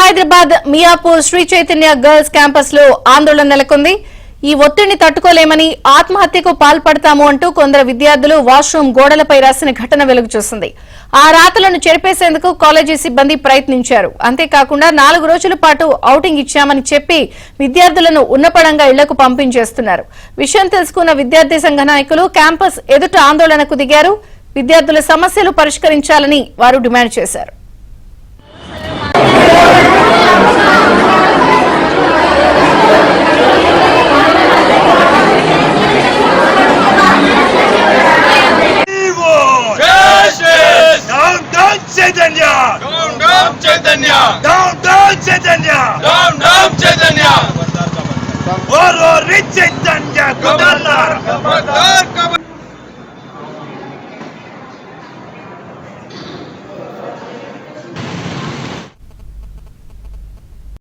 Hyderabad Miyapur Shri Chaitanya girls campus లో ఆందోళన నెలకొంది. ఈ ఒత్తిడిని తట్టుకోలేమని ఆత్మహత్యకు పాల్పడతాము అంటూ కొందరు విద్యార్థులు వాష్రూమ్ గోడలపై రాసిన ఘటన వెలుగు చూసింది. ఆ రాతలను చెరిపేసేందుకు కాలేజీ సిబ్బంది ప్రయత్నించారు. అంతేకాకుండా 4 రోజుల పాటు ఔటింగ్ ఇచ్చామని చెప్పి విద్యార్థులను ఉన్నపడంగా ఇళ్లకు పంపించేస్తున్నారు. విషయం తెలుసుకున్న విద్యార్థి సంఘ నాయకులు క్యాంపస్ ఎదుట ఆందోళనకు దిగారు. విద్యార్థుల సమస్యలు పరిష్కరించాలని వారు డిమాండ్ చేశారు. Chitanya,